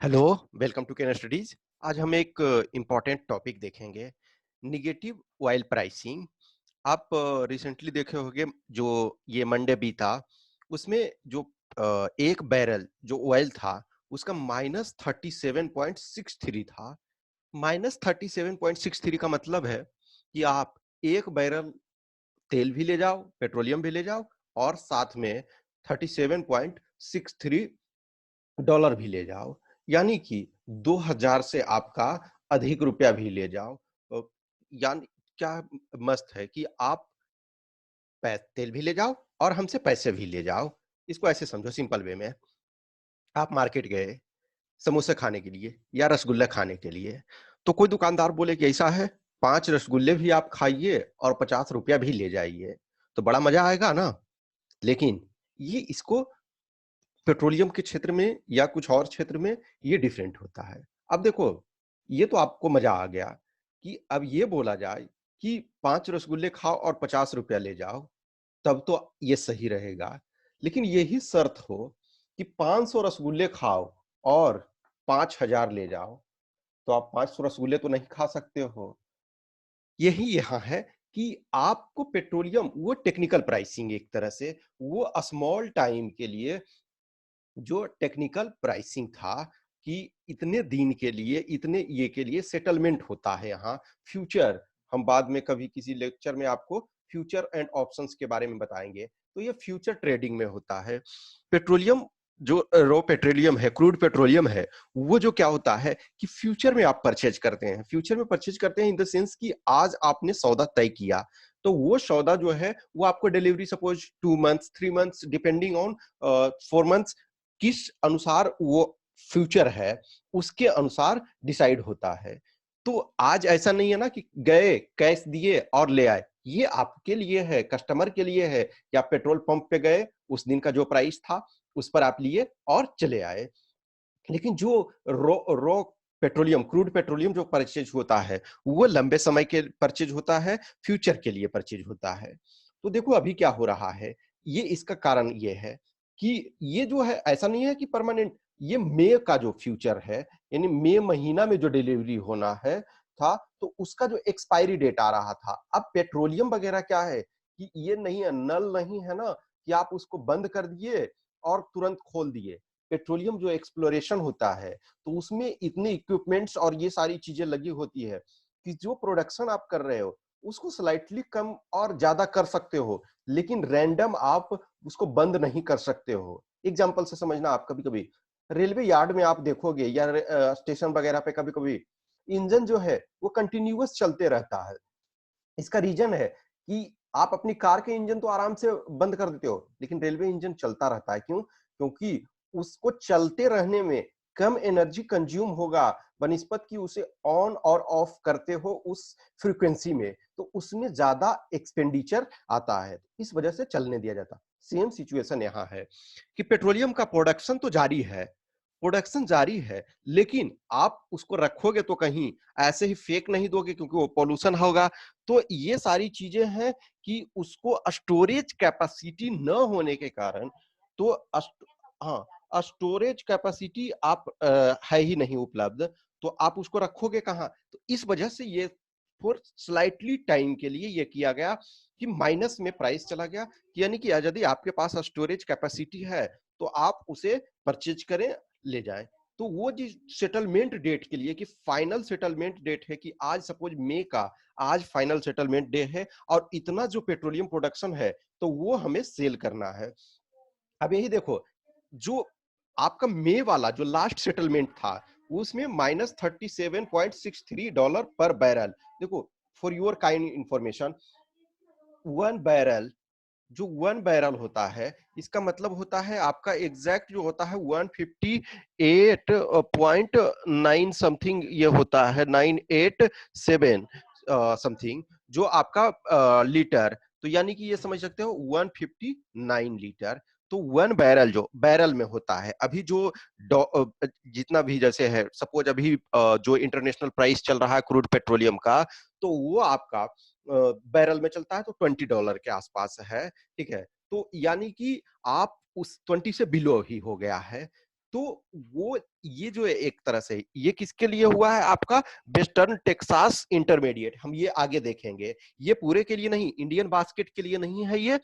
Hello, welcome to Ken studies. आज हम एक इम्पॉर्टेंट टॉपिक देखेंगे, निगेटिव ऑयल प्राइसिंग। आप रिसेंटली देखे होंगे जो ये मंडे बीता, उसमें जो एक बैरल जो ऑयल था उसका -37.63 था। -37.63 का मतलब है कि आप एक बैरल तेल भी ले जाओ, पेट्रोलियम भी ले जाओ और साथ में 37.63 डॉलर भी ले जाओ, यानी कि 2000 से आपका अधिक रुपया भी ले जाओ। यानी क्या मस्त है कि आप तेल भी ले जाओ और हमसे पैसे भी ले जाओ। इसको ऐसे समझो सिंपल वे में, आप मार्केट गए समोसे खाने के लिए या रसगुल्ला खाने के लिए, तो कोई दुकानदार बोले कि ऐसा है, 5 रसगुल्ले भी आप खाइए और 50 रुपया भी ले जाइए, तो बड़ा मजा आएगा ना। लेकिन ये इसको पेट्रोलियम के क्षेत्र में या कुछ और क्षेत्र में ये डिफरेंट होता है। अब देखो, ये तो आपको मजा आ गया कि अब ये बोला जाए कि 5 रसगुल्ले खाओ और 50 रुपया ले जाओ, तब तो ये सही रहेगा। लेकिन यही शर्त हो कि 500 रसगुल्ले खाओ और 5000 ले जाओ, तो आप 500 रसगुल्ले तो नहीं खा सकते हो। यही यहाँ है कि आपको पेट्रोलियम वो टेक्निकल प्राइसिंग एक तरह से वो स्मॉल टाइम के लिए जो टेक्निकल प्राइसिंग था कि इतने दिन के लिए, इतने ये के लिए सेटलमेंट होता है यहाँ। फ्यूचर हम बाद में कभी किसी लेक्चर में आपको फ्यूचर एंड ऑप्शंस के बारे में बताएंगे, तो ये फ्यूचर ट्रेडिंग में होता है। पेट्रोलियम जो रॉ पेट्रोलियम है, क्रूड पेट्रोलियम है, वो जो क्या होता है कि फ्यूचर में आप परचेज करते हैं। फ्यूचर में परचेज करते हैं इन द सेंस कि आज आपने सौदा तय किया, तो वो सौदा जो है वो आपको delivery suppose 2 months 3 months depending on 4 months किस अनुसार वो फ्यूचर है उसके अनुसार डिसाइड होता है। तो आज ऐसा नहीं है ना कि गए कैश दिए और ले आए, ये आपके लिए है, कस्टमर के लिए है कि आप पेट्रोल पंप पे गए, उस दिन का जो प्राइस था उस पर आप लिए और चले आए। लेकिन जो raw raw petroleum, crude petroleum जो परचेज होता है वो लंबे समय के परचेज होता है, फ्यूचर के लिए परचेज होता है। तो देखो अभी क्या हो रहा है, ये इसका कारण ये है कि ये जो है ऐसा नहीं है कि परमानेंट, ये मई का जो फ्यूचर है, यानी मई महीना में जो डिलीवरी होना है था, तो उसका जो एक्सपायरी डेट आ रहा था। अब पेट्रोलियम वगैरह क्या है कि ये नहीं है, नल नहीं है ना कि आप उसको बंद कर दिए और तुरंत खोल दिए। पेट्रोलियम जो एक्सप्लोरेशन होता है, तो उसमें इतने इक्विपमेंट्स और ये सारी चीजें लगी होती है कि जो प्रोडक्शन आप कर रहे हो उसको स्लाइटली कम और ज्यादा कर सकते हो, लेकिन रैंडम आप उसको बंद नहीं कर सकते हो। एग्जाम्पल से समझना, आप कभी कभी रेलवे यार्ड में आप देखोगे या स्टेशन वगैरह पे कभी कभी इंजन जो है वो कंटिन्यूअस चलते रहता है। इसका रीजन है कि आप अपनी कार के इंजन तो आराम से बंद कर देते हो, लेकिन रेलवे इंजन चलता रहता है। क्यों? क्योंकि उसको चलते रहने में कम एनर्जी कंज्यूम होगा बनिस्पत कि उसे ऑन और ऑफ करते हो उस फ्रीक्वेंसी में, तो उसमें ज्यादा एक्सपेंडिचर आता है, इस वजह से चलने दिया जाता। सेम सिचुएशन यहाँ है कि पेट्रोलियम का प्रोडक्शन तो जारी है, प्रोडक्शन जारी है, लेकिन आप उसको रखोगे तो कहीं ऐसे ही फेक नहीं दोगे क्योंकि वो पॉल्यूशन होगा। तो ये सारी चीजें हैं कि उसको स्टोरेज कैपेसिटी न होने के कारण, तो हाँ, स्टोरेज कैपेसिटी आप है ही नहीं उपलब्ध, तो आप उसको रखोगे कहाँ? तो इस वजह से ये फॉर स्लाइटली टाइम के लिए ये किया गया कि माइनस में प्राइस चला गया, यानी कि यदि आपके पास स्टोरेज कैपेसिटी है तो आप उसे परचेज करें, ले जाएं। तो वो जिस सेटलमेंट डेट के लिए कि फाइनल सेटलमेंट डेट है कि आज सपोज मई का, आज फाइनल सेटलमेंट डे है और इतना जो पेट्रोलियम प्रोडक्शन है तो वो हमें सेल करना है। अब यही देखो, जो आपका मई वाला जो लास्ट सेटलमेंट था उसमें -37.63 पर बैरल। देखो, for your kind information, one barrel जो 1 बैरल होता है, इसका मतलब होता है आपका एग्जैक्ट जो होता है 158.9 समथिंग, ये होता है 987 समथिंग, जो आपका लीटर, तो यानी कि ये समझ सकते हो 159 लीटर। तो 1 बैरल जो बैरल में होता है, अभी जो जितना भी जैसे है, सपोज अभी जो इंटरनेशनल प्राइस चल रहा है क्रूड पेट्रोलियम का, तो वो आपका बैरल में चलता है तो $20 के आसपास है। ठीक है, तो यानी कि आप उस 20 से बिलो ही हो गया है। तो वो ये जो है एक तरह से ये किसके लिए हुआ है आपका वेस्टर्न टेक्सास इंटरमीडिएट, हम ये आगे देखेंगे। ये पूरे के लिए नहीं, इंडियन बास्केट के लिए नहीं है ये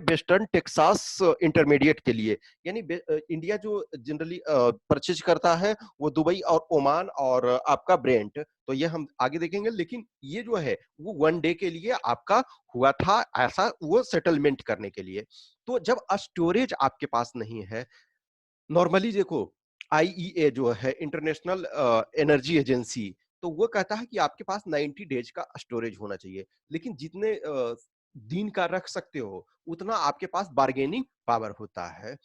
वेस्टर्न टेक्सास इंटरमीडिएट के लिए। यानी इंडिया जो जनरली परचेज करता है वो दुबई और ओमान और आपका ब्रेंट, तो ये हम आगे देखेंगे। लेकिन ये जो है वो वन डे के लिए आपका हुआ था, ऐसा वो सेटलमेंट करने के लिए। तो जब स्टोरेज आपके पास नहीं है, नॉर्मली देखो आईईए जो है इंटरनेशनल एनर्जी एजेंसी, तो वो कहता है कि आपके पास 90 डेज का स्टोरेज होना चाहिए। लेकिन जितने दिन का रख सकते हो उतना आपके पास बार्गेनिंग पावर होता है।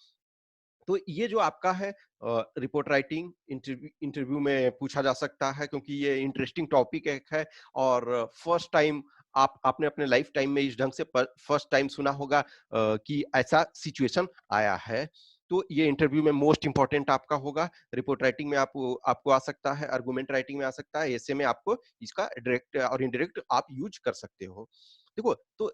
तो ये जो आपका है रिपोर्ट राइटिंग इंटरव्यू इंटरव्यू में पूछा जा सकता है, क्योंकि ये इंटरेस्टिंग टॉपिक एक है। और फर्स्ट टाइम आपने अपने लाइफ टाइम में इस ढंग से फर्स्ट टाइम सुना होगा कि ऐसा सिचुएशन आया है। तो ये इंटरव्यू में मोस्ट इंपॉर्टेंट आपका होगा। रिपोर्ट राइटिंग में आपको आ सकता है, आर्गुमेंट राइटिंग में आ सकता है, ऐसे में आपको इसका डायरेक्ट और इनडायरेक्ट आप यूज कर सकते हो। देखो, तो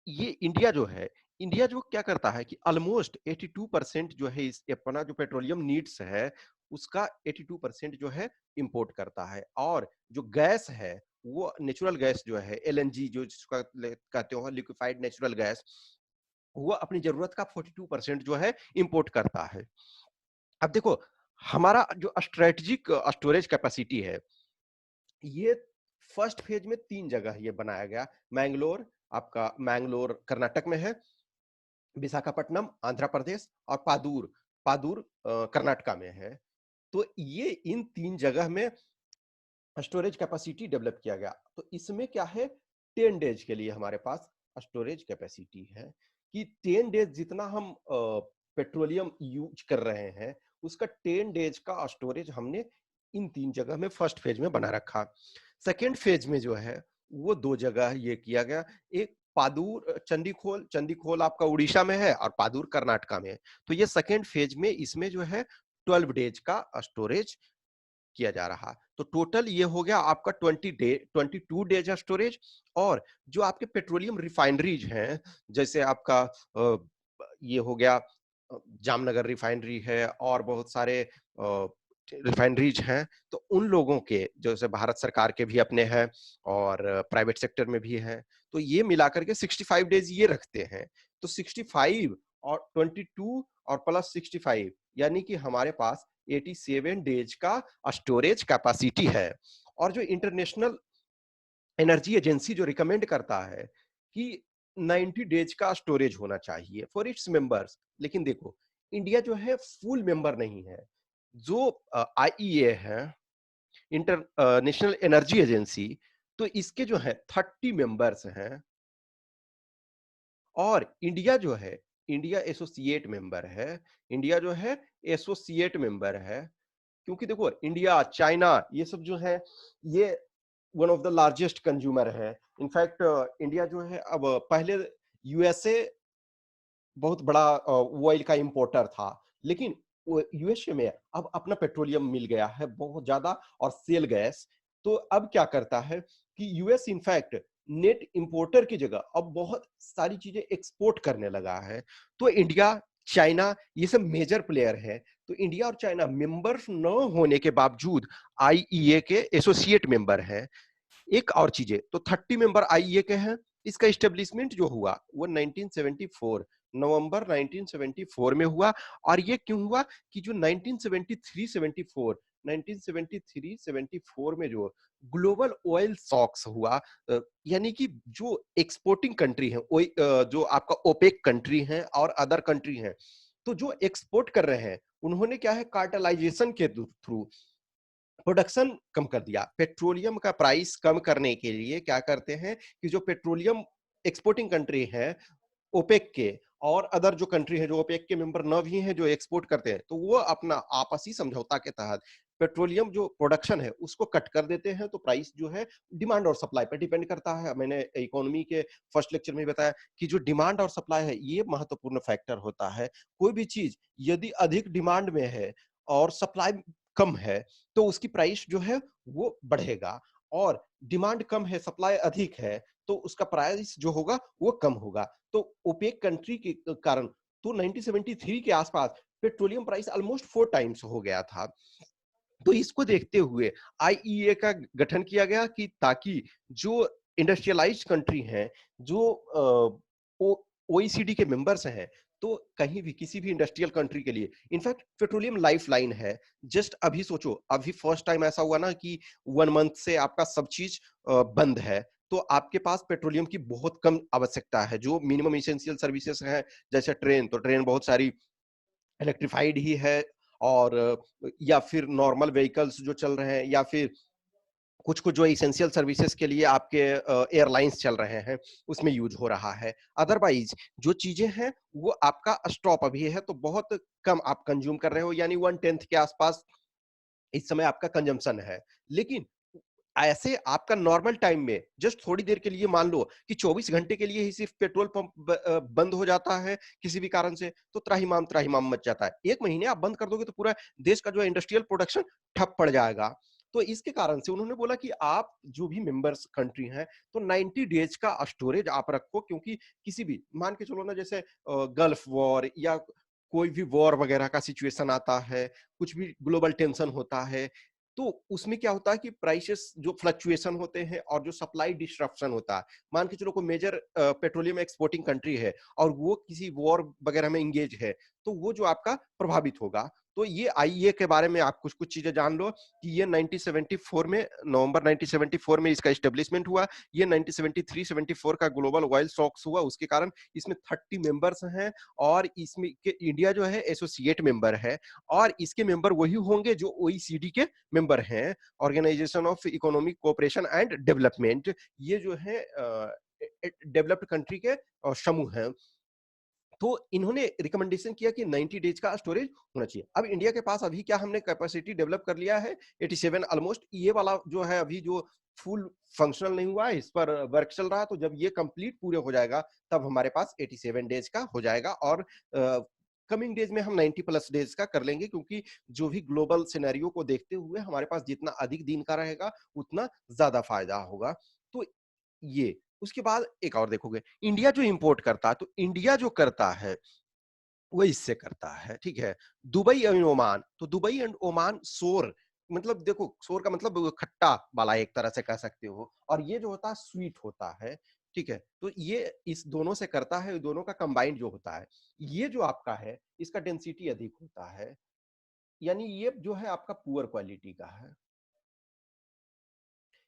ये इंडिया जो है, इंडिया जो क्या करता है कि ऑलमोस्ट 82% जो है इस अपना जो पेट्रोलियम नीड्स है उसका 82% जो है इंपोर्ट करता है। और जो गैस है वो नेचुरल गैस जो है एलएनजी जो जिसका कहते हो लिक्विफाइड नेचुरल गैस, वो अपनी जरूरत का 42% जो है इंपोर्ट करता है। अब देखो, हमारा जो स्ट्रेटेजिक स्टोरेज कैपेसिटी है, ये फर्स्ट फेज में 3 जगह ये बनाया गया। मैंगलोर, आपका मैंगलोर कर्नाटक में है, विशाखापट्टनम आंध्र प्रदेश और पादूर पादूर कर्नाटका में है। तो ये इन 3 जगह में स्टोरेज कैपेसिटी डेवलप किया गया। तो इसमें क्या है, 10 डेज के लिए हमारे पास स्टोरेज कैपेसिटी है कि 10 डेज जितना हम पेट्रोलियम यूज कर रहे हैं उसका 10 डेज का स्टोरेज हमने इन 3 जगह में फर्स्ट फेज में बना रखा। सेकेंड फेज में जो है वो 2 जगह ये किया गया। एक पादूर चंडीखोल चंडीखोल आपका उड़ीसा में है और पादूर कर्नाटका में है। तो ये सेकेंड फेज में इसमें जो है 12 डेज का स्टोरेज किया जा रहा। तो टोटल ये हो गया आपका 22 डेज स्टोरेज। और जो आपके पेट्रोलियम रिफाइनरीज हैं, जैसे आपका ये हो गया जामनगर रिफाइनरी है और बहुत सारे रिफाइनरीज हैं, तो उन लोगों के जैसे भारत सरकार के भी अपने हैं और प्राइवेट सेक्टर में भी है, तो ये मिलाकर के 65 डेज ये रखते हैं। तो 65 और 22 और प्लस 65 यानी कि हमारे पास 87 डेज का स्टोरेज कैपेसिटी है। और जो इंटरनेशनल एनर्जी एजेंसी जो रिकमेंड करता है कि 90 डेज का स्टोरेज होना चाहिए फॉर इट्स मेंबर्स। लेकिन देखो, इंडिया जो है फुल मेंबर नहीं है। जो आईईए है, इंटरनेशनल एनर्जी एजेंसी, तो इसके जो है 30 मेंबर्स हैं। और इंडिया जो है, इंडिया एसोसिएट मेंबर है। इंडिया जो है एसोसिएट मेंबर है, क्योंकि देखो इंडिया चाइना ये सब जो है ये one of the largest consumer है। इनफैक्ट इंडिया जो है, अब पहले यूएसए बहुत बड़ा ऑयल का इंपोर्टर था, लेकिन यूएसए में अब अपना पेट्रोलियम मिल गया है बहुत ज्यादा और सेल गैस। तो अब क्या करता है कि यूएस इनफैक्ट नेट इंपोर्टर की जगह अब बहुत सारी चीजें एक्सपोर्ट करने लगा है। तो इंडिया, चाइना ये सब मेजर प्लेयर है। तो इंडिया और चाइना मेंबर्स न होने के बावजूद आईईए के एसोसिएट मेंबर हैं। एक और चीजें, तो 30 मेंबर आईईए के हैं। इसका इस्टेब्लिशमेंट जो हुआ वो 1974 नवंबर 1974 में हुआ। और ये क्यों हुआ कि जो 1973-74 में जो ग्लोबल ऑयल शॉक्स हुआ, यानी कि जो एक्सपोर्टिंग कंट्री है, जो आपका ओपेक कंट्री है और अदर कंट्री है, तो जो एक्सपोर्ट कर रहे हैं उन्होंने क्या है कार्टेलाइजेशन के थ्रू प्रोडक्शन कम कर दिया। पेट्रोलियम का प्राइस कम करने के लिए क्या करते हैं कि जो पेट्रोलियम एक्सपोर्टिंग कंट्री है ओपेक के, और अदर जो कंट्री है जो ओपेक के मेंबर न भी हैं जो एक्सपोर्ट करते हैं, तो वो अपना आपसी समझौता के तहत पेट्रोलियम जो प्रोडक्शन है उसको कट कर देते हैं। तो प्राइस जो है डिमांड और सप्लाई पर डिपेंड करता है। मैंने इकोनॉमी के फर्स्ट लेक्चर में बताया कि जो डिमांड और सप्लाई है ये महत्वपूर्ण फैक्टर होता है। कोई भी चीज यदि अधिक डिमांड में है और सप्लाई कम है तो उसकी प्राइस जो है वो बढ़ेगा। और डिमांड कम है सप्लाई अधिक है तो उसका प्राइस जो होगा वो कम होगा। तो ओपेक कंट्री के कारण तो 1973 के आसपास पेट्रोलियम प्राइस ऑलमोस्ट 4 टाइम्स हो गया था। तो इसको देखते हुए आईईए का गठन किया गया कि ताकि जो इंडस्ट्रियलाइज्ड कंट्री हैं, जो ओ ओईसीडी के मेंबर्स हैं, तो कहीं भी किसी भी इंडस्ट्रियल कंट्री के लिए इनफैक्ट पेट्रोलियम लाइफलाइन है। जस्ट अभी सोचो, अभी फर्स्ट टाइम ऐसा हुआ ना कि 1 मंथ से आपका सब चीज़ बंद है, तो आपके पास पेट्रोलियम की बहुत कम आवश्यकता है। जो मिनिमम एसेंशियल सर्विसेज़ हैं, जैसे ट्रेन, तो ट्रेन बहुत सारी इलेक्ट्रिफाइड ही है, और या फिर नॉर्मल व्हीकल्स जो चल रहे हैं, या फिर कुछ-कुछ जो एसेंशियल सर्विसेज के लिए आपके एयरलाइंस चल रहे हैं, उसमें यूज़ हो रहा है। अदरवाइज़ जो चीज़ें हैं, वो आपका स्टॉप अभी है, तो बहुत कम आप कंज़्यूम कर रहे हो, यानी 1/10 के आसपास इस समय आपका कंजम्पशन है। लेकिन ऐसे आपका नॉर्मल टाइम में जस्ट थोड़ी देर के लिए मान लो कि 24 घंटे के लिए ही सिर्फ पेट्रोल पंप बंद हो जाता है किसी भी कारण से, तो त्राहिमाम त्राहिमाम मच जाता है। 1 महीने आप बंद कर दोगे तो पूरा देश का जो है इंडस्ट्रियल प्रोडक्शन ठप पड़ जाएगा। तो इसके कारण से उन्होंने बोला कि आप जो भी मेंबर्स कंट्री हैं, तो 90 डेज़ का स्टोरेज आप रखो, क्योंकि किसी भी मान के चलो ना, जैसे गल्फ वॉर या कोई भी वॉर वगैरह का सिचुएशन आता है, कुछ भी ग्लोबल टेंशन होता है, तो उसमें क्या होता है कि प्राइसेस जो फ्लक्चुएशन होते हैं और जो सप्लाई डिस्ट्रप्शन होता है, मान के चलो कोई मेजर पेट्रोलियम एक्सपोर्टिंग कंट्री है और वो किसी वॉर वगैरह में इंगेज है, तो वो जो आपका प्रभावित होगा। तो ये आईईए के बारे में आप कुछ-कुछ चीज़ें जान लो कि ये 1974 में, नवंबर 1974 में इसका एस्टेब्लिशमेंट हुआ। ये 1973-74 का ग्लोबल ऑयल शॉक्स हुआ, उसके कारण इसमें 30 मेंबर्स हैं, और इसमें के इंडिया जो है एसोसिएट मेंबर है, और इसके मेंबर वही होंगे जो ओईसीडी के मेंबर हैं, organisation of economic cooperation and development. ये जो है डेवलप्ड कंट्री के समूह हैं। तो इन्होंने रिकमेंडेशन किया कि 90 डेज का स्टोरेज होना चाहिए। अब इंडिया के पास अभी क्या हमने कैपेसिटी डेवलप कर लिया है, 87 ऑलमोस्ट। ये वाला जो है अभी जो फुल फंक्शनल नहीं हुआ है, इस पर वर्क चल रहा है, तो जब ये कंप्लीट पूरे हो जाएगा तब हमारे पास 87 डेज का हो जाएगा, और कमिंग डेज में हम 90 प्लस डेज का कर लेंगे, क्योंकि जो भी ग्लोबल सिनेरियो को देखते हुए हमारे पास जितना अधिक दिन का रहेगा उतना ज्यादा फायदा होगा। तो ये उसके बाद एक और देखोगे, इंडिया जो इंपोर्ट करता है, तो इंडिया जो करता है वो इससे करता है, ठीक है। दुबई एंड ओमान, तो दुबई एंड ओमान शोर, मतलब देखो शोर का मतलब वो खट्टा वाला एक तरह से कह सकते हो, और ये जो होता है स्वीट होता है, ठीक है। तो ये इस दोनों से करता है, दोनों का कंबाइंड जो होता है, ये जो आपका है इसका डेंसिटी अधिक होता है, यानी ये जो है आपका पुअर क्वालिटी का है,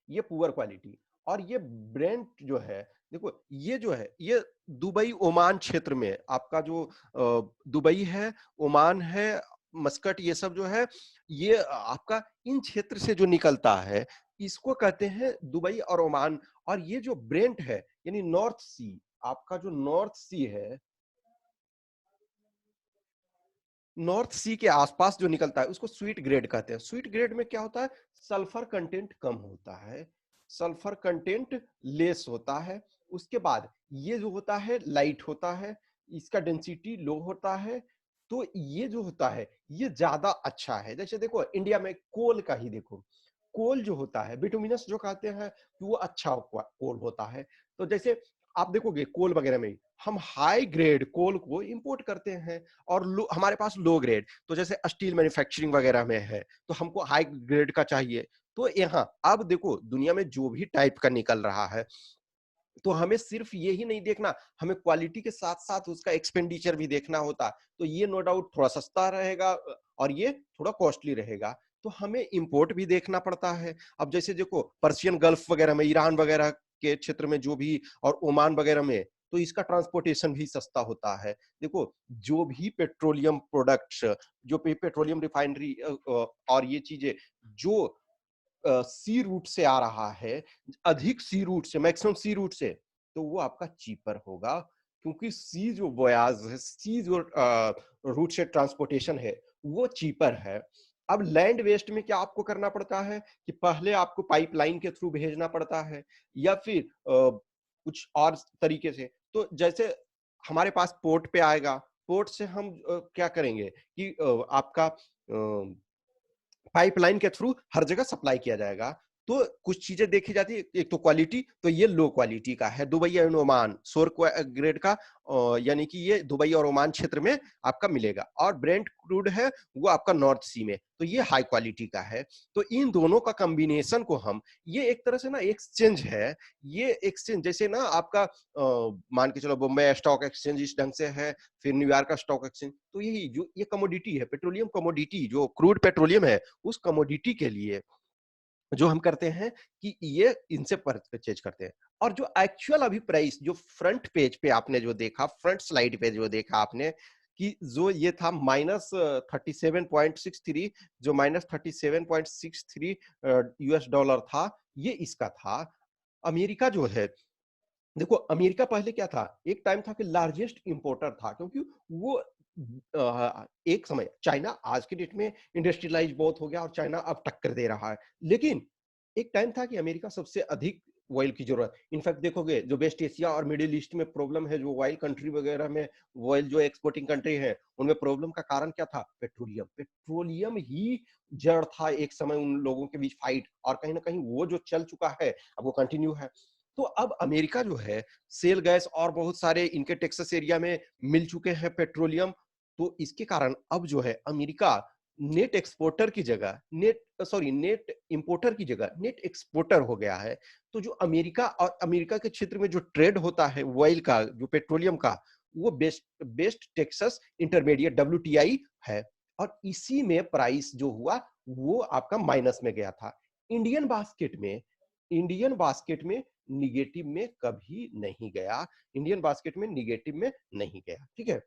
ये पुअर क्वालिटी। और ये ब्रेंट जो है, देखो ये जो है ये दुबई ओमान क्षेत्र में आपका जो दुबई है, ओमान है, मस्कट, ये सब जो है, ये आपका इन क्षेत्र से जो निकलता है, इसको कहते हैं दुबई और ओमान। और ये जो ब्रेंट है, यानी नॉर्थ सी, आपका जो नॉर्थ सी है, नॉर्थ सी के आसपास जो निकलता है उसको स्वीट ग्रेड कहते हैं। स्वीट ग्रेड में क्या होता है, सल्फर कंटेंट कम होता है, सल्फर कंटेंट लेस होता है। उसके बाद ये जो होता है लाइट होता है, इसका डेंसिटी लो होता है। तो ये जो होता है ये ज्यादा अच्छा है। जैसे देखो इंडिया में कोल का ही देखो, कोल जो होता है बिटुमिनस जो कहते हैं कि वो अच्छा कोल होता है। तो जैसे आप देखोगे कोल वगैरह में हम हाई ग्रेड कोल को इंपोर्ट करते हैं, और हमारे पास लो ग्रेड, तो जैसे स्टील मैन्युफैक्चरिंग वगैरह में है तो हमको हाई ग्रेड का चाहिए। तो यहाँ अब देखो दुनिया में जो भी टाइप का निकल रहा है, तो हमें सिर्फ ये ही नहीं देखना, हमें क्वालिटी के साथ साथ उसका एक्सपेंडिचर भी देखना होता है। तो ये नो डाउट थोड़ा सस्ता रहेगा, और ये थोड़ा कॉस्टली रहेगा, तो हमें इंपोर्ट भी देखना पड़ता है। अब जैसे देखो पर्शियन गल्फ वगैरह में, ईरान वगैरह के क्षेत्र में जो भी, और ओमान वगैरह में, तो इसका ट्रांसपोर्टेशन भी सस्ता होता है। देखो जो भी पेट्रोलियम प्रोडक्ट्स, जो पेट्रोलियम रिफाइनरी और ये चीजें जो सी रूट से आ रहा है, अधिक सी रूट से, मैक्सिमम सी रूट से, तो वो आपका चीपर होगा, क्योंकि सी जो वोयाज है, सी जो रूट से ट्रांसपोर्टेशन है, वो चीपर है। अब लैंड वेस्ट में क्या आपको करना पड़ता है कि पहले आपको पाइपलाइन के थ्रू भेजना पड़ता है, या फिर कुछ और तरीके से। तो जैसे हमारे पास पोर्ट पे आएगा, पोर्ट से हम क्या करेंगे कि आपका पाइपलाइन के थ्रू हर जगह सप्लाई किया जाएगा। तो कुछ चीजें देखी जाती है, एक तो क्वालिटी, तो ये लो क्वालिटी का है, दुबई एंड ओमान सोर ग्रेड का, यानी कि ये दुबई और ओमान क्षेत्र में आपका मिलेगा। और ब्रेंट क्रूड है वो आपका नॉर्थ सी में, तो ये हाई क्वालिटी का है। तो इन दोनों का कॉम्बिनेशन को हम, ये एक तरह से ना एक्सचेंज है, ये एक्सचेंज जैसे ना आपका मान के चलो बॉम्बे स्टॉक एक्सचेंज इस ढंग से है, फिर न्यूयॉर्क का स्टॉक एक्सचेंज, तो यही जो ये कमोडिटी है, पेट्रोलियम कमोडिटी, जो क्रूड पेट्रोलियम है, उस कमोडिटी के लिए जो हम करते हैं कि ये इनसे परचेज करते हैं। और जो एक्चुअल अभी प्राइस जो फ्रंट पेज पे आपने जो देखा, फ्रंट स्लाइड पे जो देखा आपने, कि जो ये था माइनस 37.63, जो माइनस 37.63 यूएस डॉलर था, ये इसका था। अमेरिका जो है, देखो अमेरिका पहले क्या था, एक टाइम था कि लार्जेस्ट इंपोर्टर था, क्योंकि वो एक समय, चाइना आज के डेट में इंडस्ट्रियलाइज बहुत हो गया और चाइना अब टक्कर दे रहा है, लेकिन एक टाइम था कि अमेरिका सबसे अधिक ऑयल की जरूरत, इनफैक्ट देखोगे जो वेस्ट एशिया और मिडिल ईस्ट में प्रॉब्लम है, जो ऑयल कंट्री वगैरह में, ऑयल जो एक्सपोर्टिंग कंट्री है उनमें प्रॉब्लम का कारण क्या था, पेट्रोलियम, पेट्रोलियम ही जड़ था एक समय उन लोगों के बीच फाइट, और कहीं ना कहीं वो जो चल चुका है अब वो कंटिन्यू है। तो अब अमेरिका जो है, सेल गैस और बहुत सारे इनके टेक्सास एरिया में मिल चुके हैं पेट्रोलियम, तो इसके कारण अब जो है अमेरिका नेट एक्सपोर्टर की जगह, नेट इंपोर्टर की जगह नेट एक्सपोर्टर हो गया है। तो जो अमेरिका और अमेरिका के क्षेत्र में जो ट्रेड होता है ऑयल का, जो पेट्रोलियम का, वो best best Texas intermediate WTI है, और इसी में प्राइस जो हुआ वो आपका माइनस में गया था। इंडियन बास्केट में इंडियन बास्केट में निगेटिव में कभी नहीं गया, इंडियन बास्केट में निगेटिव में नहीं गया, ठीक है।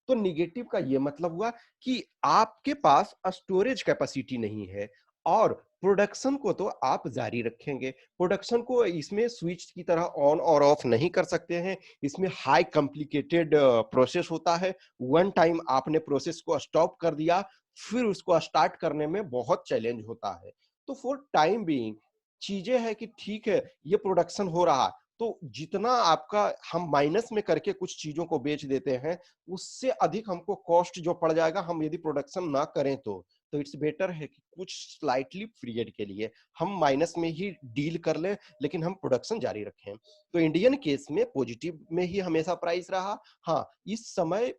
तो निगेटिव का ये मतलब हुआ कि आपके पास स्टोरेज कैपेसिटी नहीं है, और प्रोडक्शन को तो आप जारी रखेंगे, प्रोडक्शन को इसमें स्विच की तरह ऑन और ऑफ नहीं कर सकते हैं, इसमें हाई कॉम्प्लिकेटेड प्रोसेस होता है, वन टाइम आपने प्रोसेस को स्टॉप कर दिया, फिर उसको स्टार्ट करने में बहुत चैलेंज होता है। तो फॉर टाइम बीइंग चीजें है कि ठीक है ये प्रोडक्शन हो रहा, तो जितना आपका हम माइनस में करके कुछ चीजों को बेच देते हैं, उससे अधिक हमको कॉस्ट जो पड़ जाएगा हम यदि प्रोडक्शन ना करें तो इट्स बेटर है कि कुछ स्लाइटली पीरियड के लिए हम माइनस में ही डील कर लें, लेकिन हम प्रोडक्शन जारी रखें। तो इंडियन केस में पॉजिटिव में ही हमेशा प्राइस रहा। हाँ, इस समय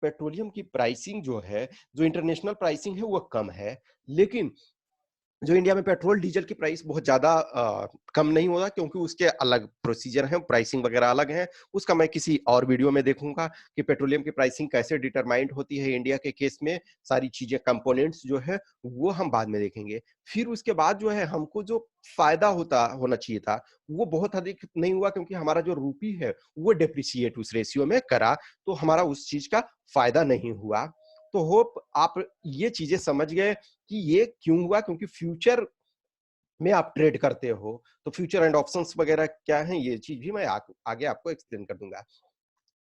पेट्रोलियम की प्राइसिंग जो है, जो इंटरनेशनल प्राइसिंग है वो कम है, लेकिन जो इंडिया में पेट्रोल डीजल की प्राइस बहुत ज्यादा कम नहीं होगा, क्योंकि उसके अलग प्रोसीजर हैं, प्राइसिंग वगैरह अलग है, उसका मैं किसी और वीडियो में देखूंगा कि पेट्रोलियम की प्राइसिंग कैसे डिटरमाइंड होती है इंडिया के केस में, सारी चीजें कंपोनेंट्स जो है वो हम बाद में देखेंगे। फिर उसके बाद जो है हमको जो फायदा होना चाहिए था वो बहुत अधिक नहीं हुआ, क्योंकि हमारा जो रूपी है वो डेप्रिसिएट उस रेशियो में करा, तो हमारा उस चीज का फायदा नहीं हुआ। तो होप आप ये चीजें समझ गए कि ये क्यों हुआ, क्योंकि फ्यूचर में आप ट्रेड करते हो, तो फ्यूचर एंड ऑप्शंस वगैरह क्या हैं ये चीज भी मैं आगे आपको एक्सप्लेन कर दूंगा।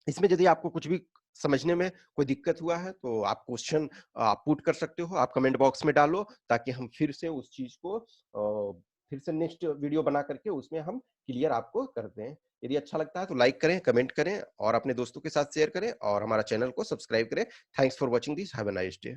इसमें यदि आपको कुछ भी समझने में कोई दिक्कत हुआ है तो आप क्वेश्चन आप पुट कर सकते हो, आप कमेंट बॉक्स में डालो, ताकि हम फिर से उस चीज को फिर से नेक्स्ट वीडियो बना करके उसमें हम क्लियर आपको कर दें। यदि अच्छा लगता है तो लाइक करें, कमेंट करें और अपने दोस्तों के साथ शेयर करें और हमारा चैनल को सब्सक्राइब करें। Thanks for watching this, have a nice day.